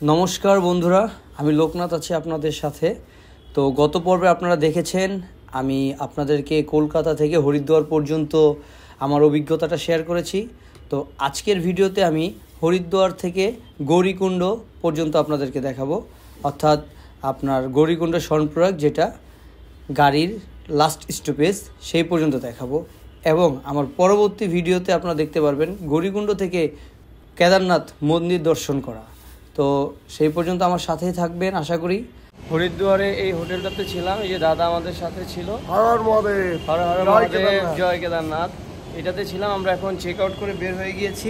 নমস্কার বন্ধুরা, আমি লোকনাথ আছি আপনাদের সাথে। তো গত পর্বে আপনারা দেখেছেন আমি আপনাদেরকে কলকাতা থেকে হরিদ্বার পর্যন্ত আমার অভিজ্ঞতাটা শেয়ার করেছি। তো আজকের ভিডিওতে আমি হরিদ্বার থেকে গৌরীকুণ্ড পর্যন্ত আপনাদেরকে দেখাবো, অর্থাৎ আপনার গৌরীকুণ্ড স্বর্ণপ্রয়াগ যেটা গাড়ির লাস্ট স্টপেজ সেই পর্যন্ত দেখাবো। এবং আমার পরবর্তী ভিডিওতে আপনারা দেখতে পারবেন গৌরীকুণ্ড থেকে কেদারনাথ মন্দির দর্শন করা। তো সেই পর্যন্ত আমার সাথেই থাকবেন আশা করি। হরিদ্বারে এই হোটেলটাতে ছিলাম, এই যে দাদা আমাদের সাথে ছিল, হর হর মহাদেব, হর হর মহাদেব, জয় কেদারনাথ, এটাতে ছিলাম। আমরা এখন চেক আউট করে বের হয়ে গিয়েছি।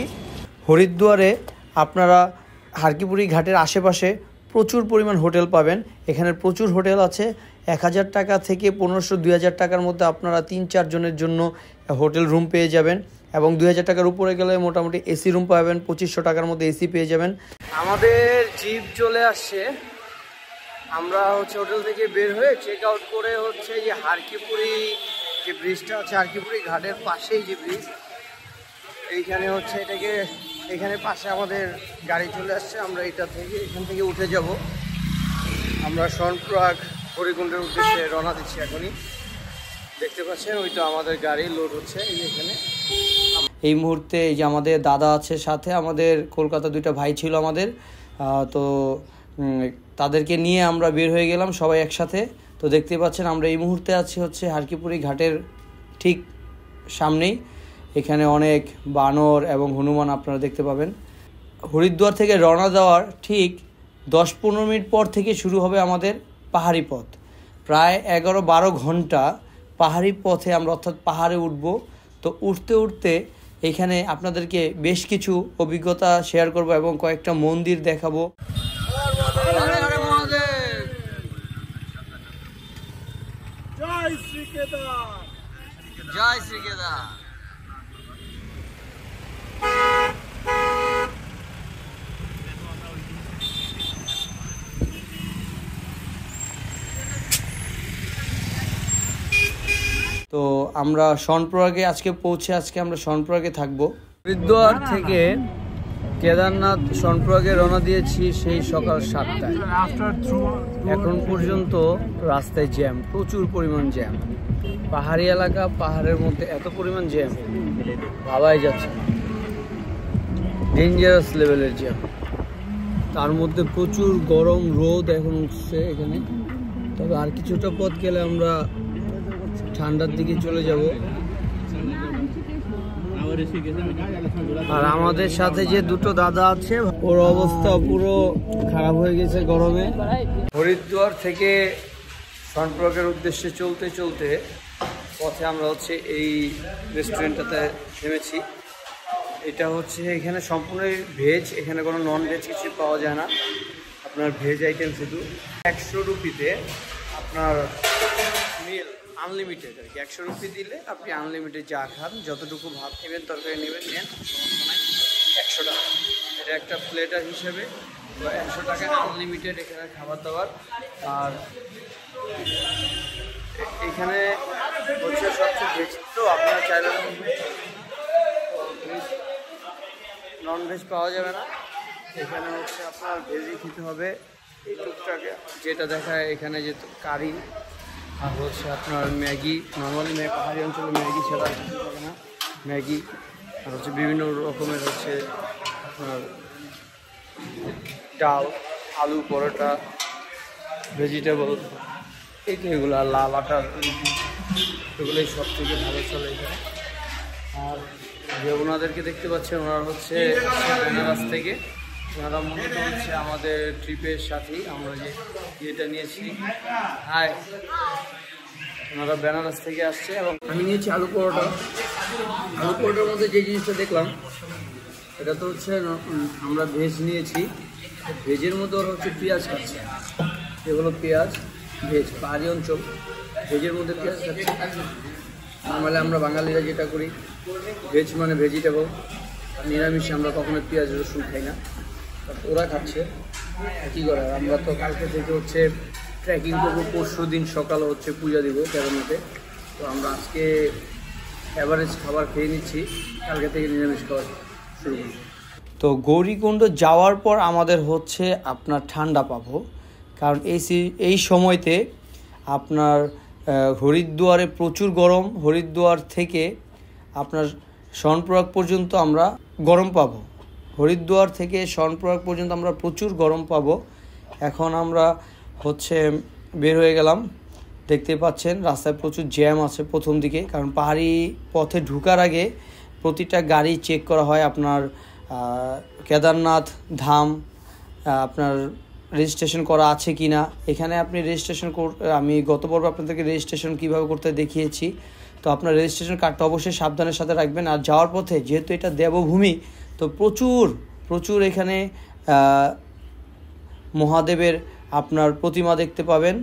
হরিদ্বারে আপনারা হারকিপুরি ঘাটের আশেপাশে প্রচুর পরিমাণ হোটেল পাবেন। এখানে প্রচুর হোটেল আছে। 1000 টাকা থেকে 1500-2000 টাকার মধ্যে আপনারা 3-4 জনের জন্য হোটেল রুম পেয়ে যাবেন। এবং 2000 টাকার উপরে গেলে মোটামুটি এসি রুম পাবেন, 2500 টাকার মধ্যে এসি পেয়ে যাবেন। আমাদের জিপ চলে আসছে। আমরা হোটেল থেকে বের হয়ে চেক আউট করে যে হারকিপুরি যে ব্রিজটা আছে, হারকিপুরি ঘাটের পাশেই যে ব্রিজ, এইখানে এখানে পাশে আমাদের গাড়ি চলে আসছে। আমরা এখান থেকে উঠে যাব। আমরা স্বর্ণপ্রয়াগ গৌরীকুণ্ডের উদ্দেশ্যে রওনা দিচ্ছি এখনই। দেখতে পাচ্ছেন ওই তো আমাদের গাড়ি লোড হচ্ছে এখানে। এই মুহূর্তে এই যে আমাদের দাদা আছে সাথে, আমাদের কলকাতা 2টা ভাই ছিল আমাদের, তো তাদেরকে নিয়ে আমরা বের হয়ে গেলাম সবাই একসাথে। তো দেখতে পাচ্ছেন আমরা এই মুহূর্তে আছি হারকিপুরি ঘাটের ঠিক সামনেই। এখানে অনেক বানর এবং হনুমান আপনারা দেখতে পাবেন। হরিদ্বার থেকে রওনা দেওয়ার ঠিক 10-15 মিনিট পর থেকে শুরু হবে আমাদের পাহাড়ি পথ। প্রায় 11-12 ঘন্টা পাহাড়ি পথে আমরা অর্থাৎ পাহাড়ে উঠব। তো উঠতে উঠতে এখানে আপনাদেরকে বেশ কিছু অভিজ্ঞতা শেয়ার করব এবং কয়েকটা মন্দির দেখাবো। জয় শ্রী কেদার, জয় শ্রী কেদার। তো আমরা স্বর্ণপ্রয়াগে আজকে আমরা স্বর্ণপ্রয়াগে থাকবো। হরিদ্বার থেকে কেদারনাথ স্বর্ণপ্রয়াগে রওনা দিয়েছি সেই সকাল 7টায়। এখন পর্যন্ত রাস্তায় জ্যাম, প্রচুর পরিমাণ জ্যাম। পাহাড়ি এলাকা, পাহাড়ের মধ্যে এত পরিমাণ জ্যাম ভাবাই যাচ্ছে না, ডেঞ্জারাস লেভেলের জ্যাম। তার মধ্যে প্রচুর গরম, রোদ এখন উঠছে এখানে। তবে আর কিছুটা পথ গেলে আমরা ঠান্ডার দিকে চলে যাব। আর আমাদের সাথে যে দুটো দাদা আছে ওর অবস্থা পুরো খারাপ হয়ে গেছে গরমে। হরিদ্বার থেকে স্বর্ণপ্রয়াগের উদ্দেশ্যে চলতে চলতে পথে আমরা এই রেস্টুরেন্টটাতে থেমেছি। এটা এখানে সম্পূর্ণ ভেজ, এখানে কোনো নন ভেজ কিছু পাওয়া যায় না, আপনার ভেজ আইটেম শুধু। 100 রুপিতে আপনার মিল আনলিমিটেড আর কি। 100 রুপি দিলে আপনি আনলিমিটেড যা খান, যতটুকু ভাত নেবেন, তরকারি নেবেন, নেন, সমস্যা নাই। 100 টাকা এটা একটা প্লেটার হিসেবে। 100 টাকায় আনলিমিটেড এখানে খাবার দাবার। আর এখানে সবচেয়ে ভেজ, তো আপনারা চাইলে নন ভেজ পাওয়া যাবে না। এখানে আপনার ভেজই খেতে হবে। এই টুকটাকে যেটা দেখায় এখানে যে কারি, আর আপনার ম্যাগি। নর্মালি পাহাড়ি অঞ্চলে ম্যাগি ছাড়া থাকে না, ম্যাগি। আর বিভিন্ন রকমের আপনার ডাল, আলু পরোটা, ভেজিটেবল, এই তো এগুলো। আর লাল আটার এগুলোই সব থেকে ভালো চলে এখানে। আর যে ওনাদেরকে দেখতে পাচ্ছেন ওনারা বেনারস থেকে। ওনারা মূলত আমাদের ট্রিপের সাথী। আমরা যে ইয়েটা নিয়েছি, হাই, ওনারা বেনারস থেকে আসছে। এবং আমি নিয়েছি আলু পরোটা। আলু পরোটার মধ্যে যে জিনিসটা দেখলাম এটা তো আমরা ভেজ নিয়েছি। ভেজের মধ্যে ওরা পেঁয়াজ খাচ্ছে। এগুলো পেঁয়াজ, ভেজ, পাহাড়ি অঞ্চল, ভেজের মধ্যে পেঁয়াজ খাচ্ছে। নর্মালি আমরা বাঙালিরা যেটা করি, ভেজ মানে ভেজিটেবল, আর নিরামিষে আমরা কখনো পেঁয়াজ রসুন খাই না। ওরা খাচ্ছে, কী করে। আমরা তো কালকে থেকে ট্রেকিং করবো, পরশু দিন সকালে পূজা দিব কেদারনাথে। তো আমরা আজকে অ্যাভারেজ খাবার খেয়ে নিচ্ছি, কালকে থেকে নিরামিষ খাওয়া শুরু করব। তো গৌরীকুণ্ড যাওয়ার পর আমাদের হচ্ছে আপনার ঠান্ডা পাবো, কারণ এই সময়তে আপনার হরিদ্বারে প্রচুর গরম। হরিদ্বার থেকে আপনার শর্ণপ্রয়াগ পর্যন্ত আমরা গরম পাবো। হরিদ্বার থেকে শর্ণপ্রয়াগ পর্যন্ত আমরা প্রচুর গরম পাবো। এখন আমরা হচ্ছে বের হয়ে গেলাম। দেখতে পাচ্ছেন রাস্তায় প্রচুর জ্যাম আছে প্রথম দিকে, কারণ পাহাড়ি পথে ঢোকার আগে প্রতিটা গাড়ি চেক করা হয় আপনার কেদারনাথ ধাম আপনার রেজিস্ট্রেশন করা আছে কি না। এখানে আপনি রেজিস্ট্রেশন আমি গত পর্বে আপনাদেরকে রেজিস্ট্রেশন কীভাবে করতে দেখিয়েছি। তো আপনার রেজিস্ট্রেশন কার্ডটা অবশ্যই সাবধানের সাথে রাখবেন। আর যাওয়ার পথে যেহেতু এটা দেবভূমি, তো প্রচুর এখানে মহাদেবের আপনার প্রতিমা দেখতে পাবেন।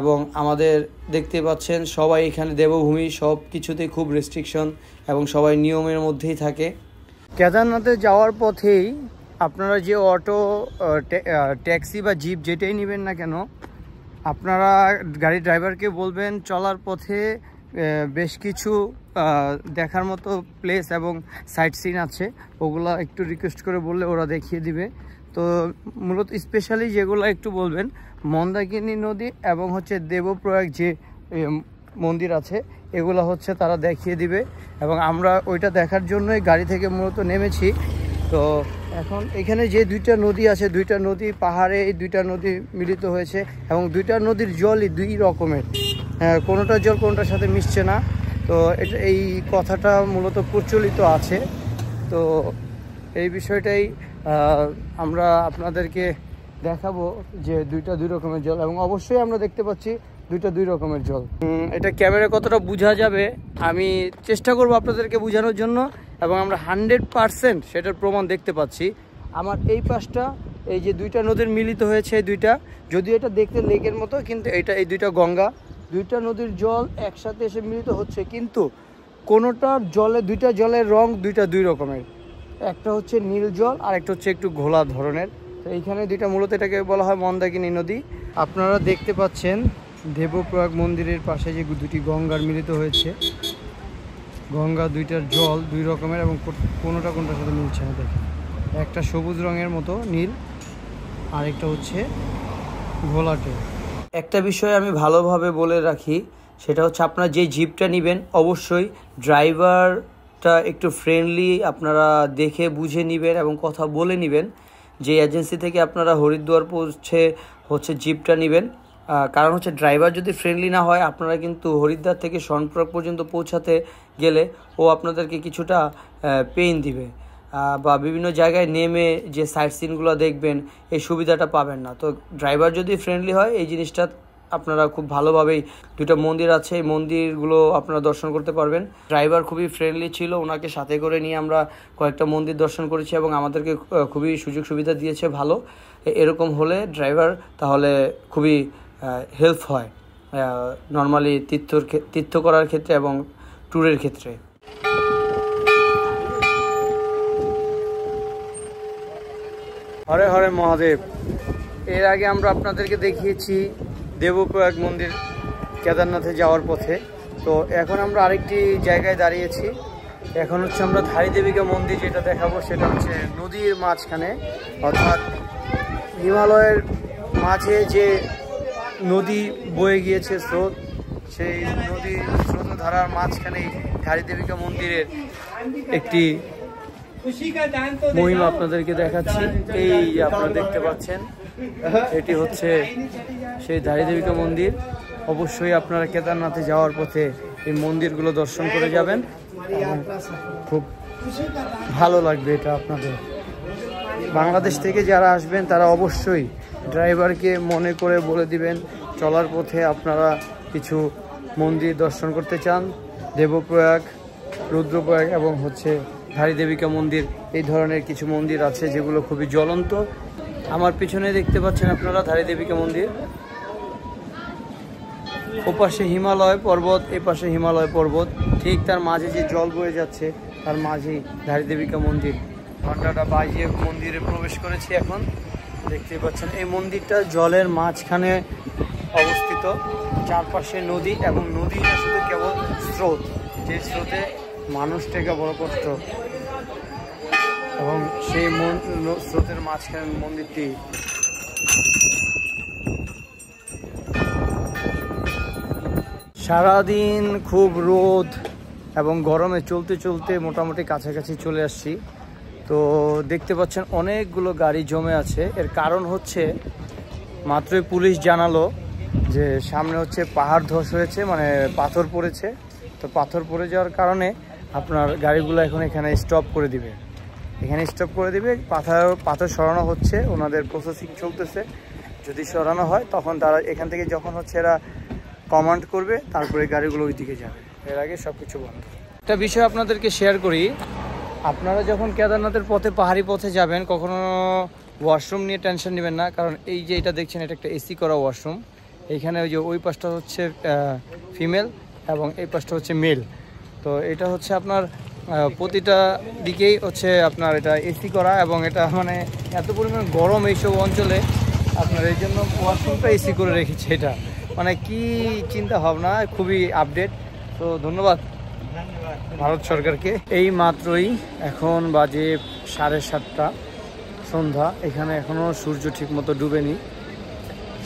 এবং আমাদের দেখতে পাচ্ছেন সবাই এখানে দেবভূমি, সব কিছুতেই খুব রেস্ট্রিকশন এবং সবাই নিয়মের মধ্যেই থাকে। কেদারনাথে যাওয়ার পথেই আপনারা যে অটো, ট্যাক্সি বা জিপ যেটাই নেবেন না কেন, আপনারা গাড়ির ড্রাইভারকে বলবেন চলার পথে বেশ কিছু দেখার মতো প্লেস এবং সাইট সিন আছে, ওগুলো একটু রিকোয়েস্ট করে বললে ওরা দেখিয়ে দিবে। তো মূলত স্পেশালি যেগুলো একটু বলবেন, মন্দাকিনী নদী এবং হচ্ছে দেবপ্রয়াগ যে মন্দির আছে, এগুলো হচ্ছে তারা দেখিয়ে দিবে। এবং আমরা ওইটা দেখার জন্যই গাড়ি থেকে মূলত নেমেছি। তো এখন এখানে যে দুইটা নদী আছে, দুইটা নদী পাহাড়ে, এই দুইটা নদী মিলিত হয়েছে এবং দুইটা নদীর জলই দুই রকমের, কোনোটার জল কোনোটার সাথে মিশছে না। তো এটা এই কথাটা মূলত প্রচলিত আছে। তো এই বিষয়টাই আমরা আপনাদেরকে দেখাবো যে দুইটা দুই রকমের জল, এবং অবশ্যই আমরা দেখতে পাচ্ছি দুইটা দুই রকমের জল। এটা ক্যামেরা কতটা বোঝা যাবে আমি চেষ্টা করব আপনাদেরকে বোঝানোর জন্য, এবং আমরা 100% সেটার প্রমাণ দেখতে পাচ্ছি। আমার এই পাশটা এই যে দুইটা নদীর মিলিত হয়েছে, এই দুইটা, যদিও এটা দেখতে লেকের মতো, কিন্তু এই দুইটা গঙ্গা, দুইটা নদীর জল একসাথে এসে মিলিত হচ্ছে, কিন্তু কোনোটার জলে দুইটা জলের রং দুইটা দুই রকমের। একটা হচ্ছে নীল জল আর একটা হচ্ছে একটু ঘোলা ধরনের। তো এইখানে দুইটা মূলত এটাকে বলা হয় মন্দাকিনী নদী। আপনারা দেখতে পাচ্ছেন দেবপ্রয়াগ মন্দিরের পাশে যে দুটি গঙ্গার মিলিত হয়েছে, গঙ্গা দুইটার জল দুই রকমের এবং কোনোটার সাথে মিলছে না। দেখেন, একটা সবুজ রঙের মতো নীল, আর একটা হচ্ছে ঘোলাটে। একটা বিষয় আমি ভালোভাবে বলে রাখি, সেটা হচ্ছে আপনারা যে জিপটা নেবেন অবশ্যই ড্রাইভারটা একটু ফ্রেন্ডলি আপনারা দেখে বুঝে নেবেন এবং কথা বলে নেবেন। যে এজেন্সি থেকে আপনারা হরিদ্বার পৌঁছে হচ্ছে জিপটা নেবেন, কারণ হচ্ছে ড্রাইভার যদি ফ্রেন্ডলি না হয়, আপনারা কিন্তু হরিদ্বার থেকে শর্ণপ্রয়াগ পর্যন্ত পৌঁছাতে গেলে ও আপনাদেরকে কিছুটা পেইন দিবে, বা বিভিন্ন জায়গায় নেমে যে সাইট সিনগুলো দেখবেন এই সুবিধাটা পাবেন না। তো ড্রাইভার যদি ফ্রেন্ডলি হয়, এই জিনিসটা আপনারা খুব ভালোভাবেই, দুটো মন্দির আছে এই মন্দিরগুলো আপনারা দর্শন করতে পারবেন। ড্রাইভার খুবই ফ্রেন্ডলি ছিল, ওনাকে সাথে করে নিয়ে আমরা কয়েকটা মন্দির দর্শন করেছি এবং আমাদেরকে খুবই সুযোগ সুবিধা দিয়েছে ভালো। এরকম হলে ড্রাইভার তাহলে খুবই হেল্প হয় নর্মালি তীর্থ করার ক্ষেত্রে এবং ট্যুরের ক্ষেত্রে। হরে হরে মহাদেব। এর আগে আমরা আপনাদেরকে দেখিয়েছি দেবপ্রয়াগ মন্দির কেদারনাথে যাওয়ার পথে। তো এখন আমরা আরেকটি জায়গায় দাঁড়িয়েছি। এখন হচ্ছে আমরা ধারী দেবিকা মন্দির যেটা দেখাবো, সেটা হচ্ছে নদীর মাঝখানে, অর্থাৎ হিমালয়ের মাঝে যে নদী বয়ে গিয়েছে স্রোত, সেই নদীর স্রোতধারার মাঝখানেই ধারী দেবিকা মন্দিরের একটি মহিমা আপনাদেরকে দেখাচ্ছি। এই আপনারা দেখতে পাচ্ছেন, এটি হচ্ছে সেই ধারী দেবিকা মন্দির। অবশ্যই আপনারা কেদারনাথে যাওয়ার পথে এই মন্দিরগুলো দর্শন করে যাবেন, খুব ভালো লাগবে এটা আপনাদের। বাংলাদেশ থেকে যারা আসবেন তারা অবশ্যই ড্রাইভারকে মনে করে বলে দিবেন চলার পথে আপনারা কিছু মন্দির দর্শন করতে চান। দেবপ্রয়াগ, রুদ্রপ্রয়াগ এবং হচ্ছে ধারী দেবিকা মন্দির, এই ধরনের কিছু মন্দির আছে যেগুলো খুবই জ্বলন্ত। আমার পিছনে দেখতে পাচ্ছেন আপনারা ধারী দেবিকা মন্দির। ওপাশে হিমালয় পর্বত, এপাশে হিমালয় পর্বত, ঠিক তার মাঝে যে জল বয়ে যাচ্ছে তার মাঝেই ধারী দেবিকা মন্দির। ঘন্টাটা বাজিয়ে মন্দিরে প্রবেশ করেছি। এখন দেখতে পাচ্ছেন এই মন্দিরটা জলের মাঝখানে অবস্থিত, চারপাশে নদী, এবং নদী শুধু কেবল স্রোত, যে স্রোতে মানুষ থেকে বড় কষ্ট, এবং সেই স্রোতের মাঝখানে মন্দিরটি। সারাদিন খুব রোদ এবং গরমে চলতে চলতে মোটামুটি কাছাকাছি চলে আসছি। তো দেখতে পাচ্ছেন অনেকগুলো গাড়ি জমে আছে। এর কারণ হচ্ছে মাত্রই পুলিশ জানালো যে সামনে হচ্ছে পাহাড় ধস হয়েছে, মানে পাথর পড়েছে। তো পাথর পড়ে যাওয়ার কারণে আপনার গাড়িগুলো এখন এখানে স্টপ করে দিবে। পাথর সরানো হচ্ছে, ওনাদের প্রসেসিং চলতেছে। যদি সরানো হয় তখন তারা এখান থেকে যখন হচ্ছে এরা কমান্ড করবে, তারপরে গাড়িগুলো ওই দিকে যাবে। এর আগে সব কিছু বন্ধ। একটা বিষয় আপনাদেরকে শেয়ার করি, আপনারা যখন কেদারনাথের পথে পাহাড়ি পথে যাবেন কখনো ওয়াশরুম নিয়ে টেনশন নেবেন না। কারণ এই যে এটা দেখছেন, এটা একটা এসি করা ওয়াশরুম। এইখানে ওই পাশটা হচ্ছে ফিমেল এবং এই পাশটা হচ্ছে মেল। তো এটা হচ্ছে আপনার প্রতিটা দিকেই হচ্ছে আপনার এটা এসি করা, এবং এটা মানে এত পরিমাণ গরম এইসব অঞ্চলে আপনার এই জন্য ওয়াশরুমটা এসি করে রেখেছে। এটা মানে কি চিন্তা ভাবনা, খুবই আপডেট। তো ধন্যবাদ ভারত সরকারকে। এই মাত্রই এখন বাজে 7:30 সন্ধ্যা। এখানে এখনও সূর্য ঠিক মতো ডুবেনি।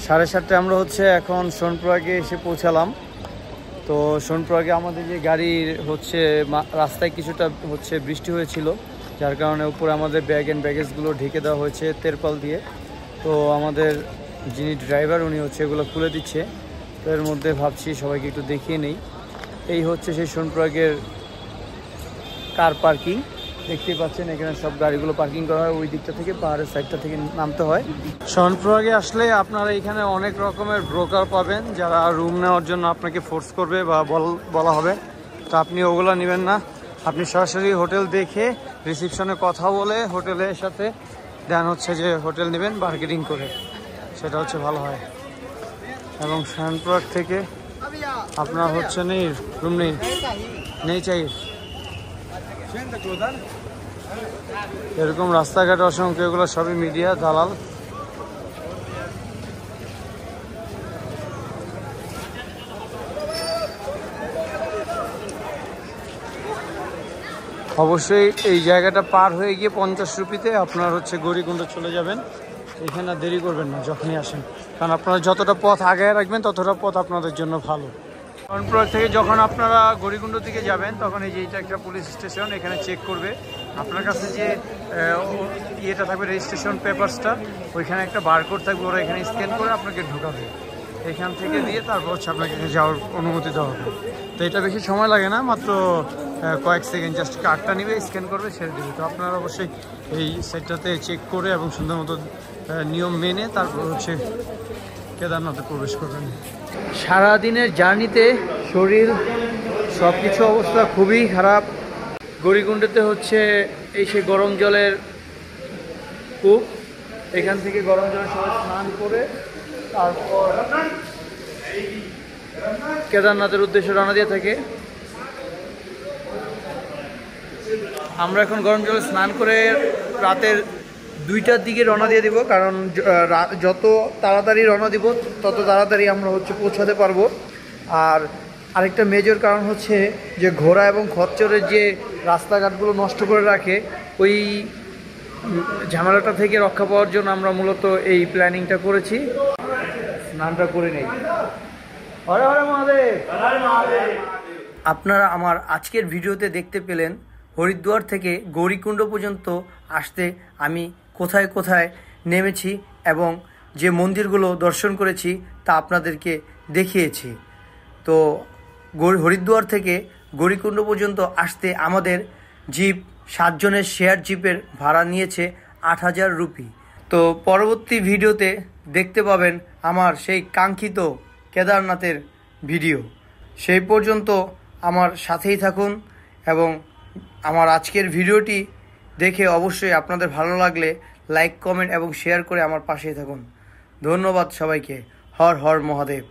7:30 আমরা হচ্ছে এখন সোনপ্রয়াগে এসে পৌঁছালাম। তো সোনপ্রয়াগে আমাদের যে গাড়ির হচ্ছে রাস্তায় কিছুটা হচ্ছে বৃষ্টি হয়েছিল, যার কারণে উপরে আমাদের ব্যাগ অ্যান্ড ব্যাগেজগুলো ঢেকে দেওয়া হয়েছে তেরপাল দিয়ে। তো আমাদের যিনি ড্রাইভার উনি হচ্ছে এগুলো খুলে দিচ্ছে। তো এর মধ্যে ভাবছি সবাইকে একটু দেখিয়ে নেই। এই হচ্ছে সেই সোনপ্রয়াগের কার পার্কিং। দেখতেই পাচ্ছেন এখানে সব গাড়িগুলো পার্কিং করা হয়। ওই দিকটা থেকে পাহাড়ের সাইডটা থেকে নামতে হয়। সোনপ্রয়াগে আসলে আপনারা এখানে অনেক রকমের ব্রোকার পাবেন, যারা রুম নেওয়ার জন্য আপনাকে ফোর্স করবে বা বলা হবে। তো আপনি ওগুলো নেবেন না, আপনি সরাসরি হোটেল দেখে রিসিপশনে কথা বলে হোটেলের সাথে দেন হচ্ছে যে হোটেল নেবেন বার্গেনিং করে, সেটা হচ্ছে ভালো হয়। এবং সোনপ্রয়াগ থেকে আপনার হচ্ছে রুম নেই চাই এরকম রাস্তাঘাট অসংখ্য, এগুলো সবই মিডিয়া দালাল। অবশ্যই এই জায়গাটা পার হয়ে গিয়ে 50 রুপিতে আপনার হচ্ছে গৌরীকুণ্ড চলে যাবেন। এখানে দেরি করবেন না যখনই আসেন, কারণ আপনারা যতটা পথ আগায় রাখবেন ততটা পথ আপনাদের জন্য ভালো। সোনপ্রয়াগ থেকে যখন আপনারা গৌরীকুণ্ড দিকে যাবেন তখন এই যে এটা একটা পুলিশ স্টেশন, এখানে চেক করবে আপনার কাছে যে ইয়েটা থাকবে রেজিস্ট্রেশন পেপারসটা, ওইখানে একটা বারকোড থাকবে, ওরা এখানে স্ক্যান করে আপনাকে ঢোকাবে। এখান থেকে দিয়ে তারপর হচ্ছে আপনাকে যাওয়ার অনুমতি দেওয়া হবে। তো এটা বেশি সময় লাগে না, মাত্র কয়েক সেকেন্ড, জাস্ট কার্ডটা নেবে, স্ক্যান করবে, ছেড়ে দেবে। তো আপনারা অবশ্যই এই সাইটটাতে চেক করে এবং সুন্দর মতো নিয়ম মেনে তারপর হচ্ছে কেদারনাথে প্রবেশ করবেন। সারাদিনের জার্নিতে শরীর সব কিছু অবস্থা খুবই খারাপ। গৌরীকুণ্ডতে হচ্ছে এই সে গরম জলের কূপ, এখান থেকে গরম জলে সবাই স্নান করে তারপর কেদারনাথের উদ্দেশ্যে রওনা দিয়ে থাকে। আমরা এখন গরম জলে স্নান করে রাতের 2টার দিকে রওনা দিয়ে দিব, কারণ যত তাড়াতাড়ি রওনা দিব তত তাড়াতাড়ি আমরা হচ্ছে পৌঁছাতে পারবো। আর আরেকটা মেজর কারণ হচ্ছে যে ঘোড়া এবং খচ্চরের যে রাস্তাঘাটগুলো নষ্ট করে রাখে, ওই ঝামেলাটা থেকে রক্ষা পাওয়ার জন্য আমরা মূলত এই প্ল্যানিংটা করেছি। স্নানটা করে নেই। হরে হরে মহাদেব। আপনারা আমার আজকের ভিডিওতে দেখতে পেলেন হরিদ্বার থেকে গৌরীকুণ্ড পর্যন্ত আসতে আমি কোথায় কোথায় নেমেছি এবং যে মন্দিরগুলো দর্শন করেছি তা আপনাদেরকে দেখিয়েছি। তো হরিদ্বার থেকে গৌরীকুণ্ড পর্যন্ত আসতে আমাদের জিপ 7 জনের শেয়ার জিপের ভাড়া নিয়েছে 8000 রুপি। তো পরবর্তী ভিডিওতে দেখতে পাবেন আমার সেই কাঙ্ক্ষিত কেদারনাথের ভিডিও। সেই পর্যন্ত আমার সাথেই থাকুন এবং আমার আজকের ভিডিওটি দেখে অবশ্যই আপনাদের ভালো লাগলে লাইক, কমেন্ট এবং শেয়ার করে আমার পাশেই থাকুন। ধন্যবাদ সবাইকে। হর হর মহাদেব।